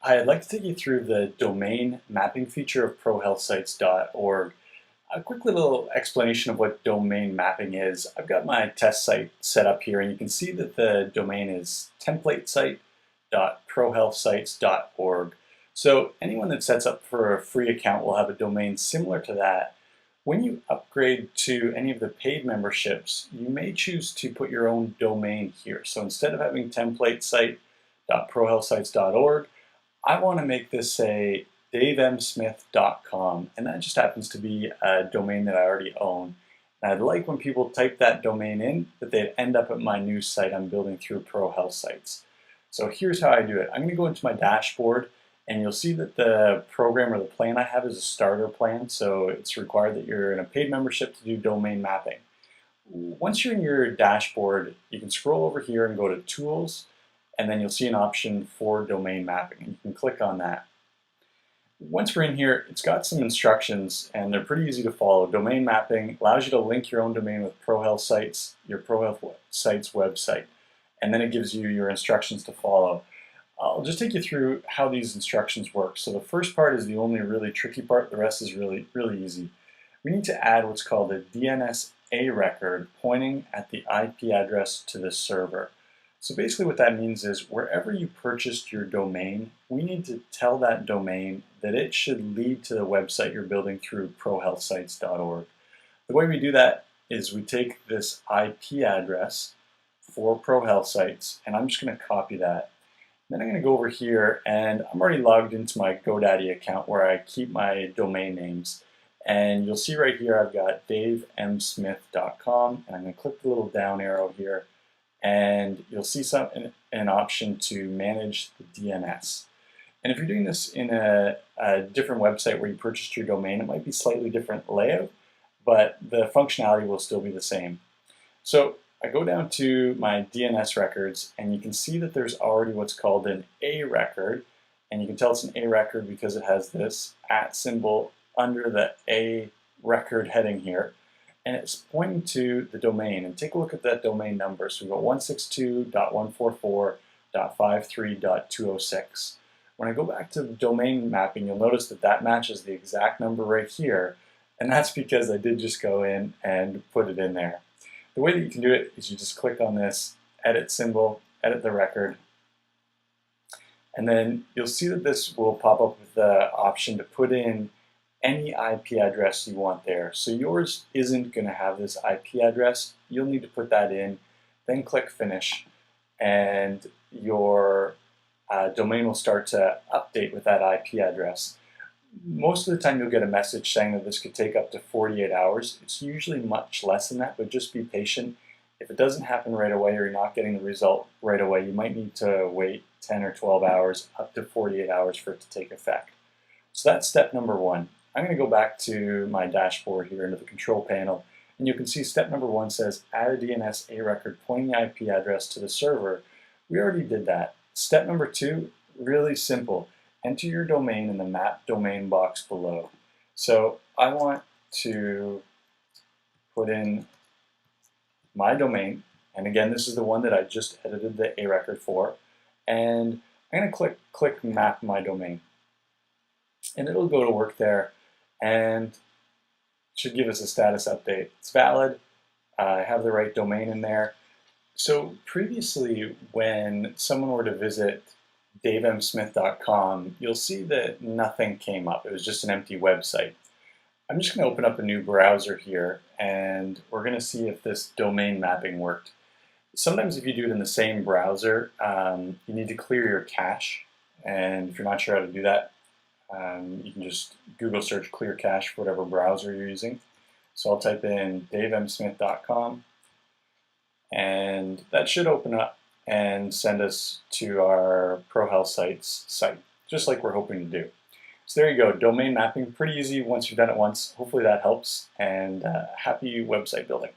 I'd like to take you through the domain mapping feature of prohealthsites.org. A quick little explanation of what domain mapping is. I've got my test site set up here, and you can see that the domain is templatesite.prohealthsites.org. So anyone that sets up for a free account will have a domain similar to that. When you upgrade to any of the paid memberships, you may choose to put your own domain here. So instead of having templatesite.prohealthsites.org, I want to make this say davemsmith.com, and that just happens to be a domain that I already own. And I'd like when people type that domain in that they'd end up at my new site I'm building through Pro Health Sites. So here's how I do it. I'm going to go into my dashboard, and you'll see that the program or the plan I have is a starter plan, so it's required that you're in a paid membership to do domain mapping. Once you're in your dashboard, you can scroll over here and go to Tools, and then you'll see an option for domain mapping, and you can click on that. Once we're in here, it's got some instructions, and they're pretty easy to follow. Domain mapping allows you to link your own domain with ProHealth Sites, your ProHealth Sites website, and then it gives you your instructions to follow. I'll just take you through how these instructions work. So the first part is the only really tricky part. The rest is really easy. We need to add what's called a DNS-A record pointing at the IP address to the server. So basically what that means is wherever you purchased your domain, we need to tell that domain that it should lead to the website you're building through prohealthsites.org. The way we do that is we take this IP address for ProHealth Sites, and I'm just going to copy that. Then I'm going to go over here, and I'm already logged into my GoDaddy account where I keep my domain names. And you'll see right here I've got davemsmith.com, and I'm going to click the little down arrow here, and you'll see an option to manage the DNS. And if you're doing this in a different website where you purchased your domain, it might be slightly different layout, but the functionality will still be the same. So I go down to my DNS records, and you can see that there's already what's called an A record, and you can tell it's an A record because it has this @ symbol under the A record heading here. And it's pointing to the domain, and take a look at that domain number. So we've got 162.144.53.206. When I go back to domain mapping, you'll notice that that matches the exact number right here, and that's because I did just go in and put it in there. The way that you can do it is you just click on this edit symbol, edit the record, and then you'll see that this will pop up with the option to put in any IP address you want there. So yours isn't going to have this IP address. You'll need to put that in, then click Finish, and your domain will start to update with that IP address. Most of the time you'll get a message saying that this could take up to 48 hours. It's usually much less than that, but just be patient. If it doesn't happen right away or you're not getting the result right away, you might need to wait 10 or 12 hours, up to 48 hours for it to take effect. So that's step number one. I'm going to go back to my dashboard here into the control panel, and you can see step number one says add a DNS-A record pointing the IP address to the server. We already did that. Step number two, really simple. Enter your domain in the map domain box below. So I want to put in my domain, and again this is the one that I just edited the A record for, and I'm going to click map my domain, and it'll go to work there and should give us a status update. It's valid. I have the right domain in there. So previously, when someone were to visit davemsmith.com, you'll see that nothing came up. It was just an empty website. I'm just going to open up a new browser here, and we're going to see if this domain mapping worked. Sometimes if you do it in the same browser, you need to clear your cache, and if you're not sure how to do that, you can just Google search clear cache for whatever browser you're using. So I'll type in davemsmith.com, and that should open up and send us to our ProHealth Sites site, just like we're hoping to do. So there you go, domain mapping, pretty easy once you've done it once. Hopefully that helps, and happy website building.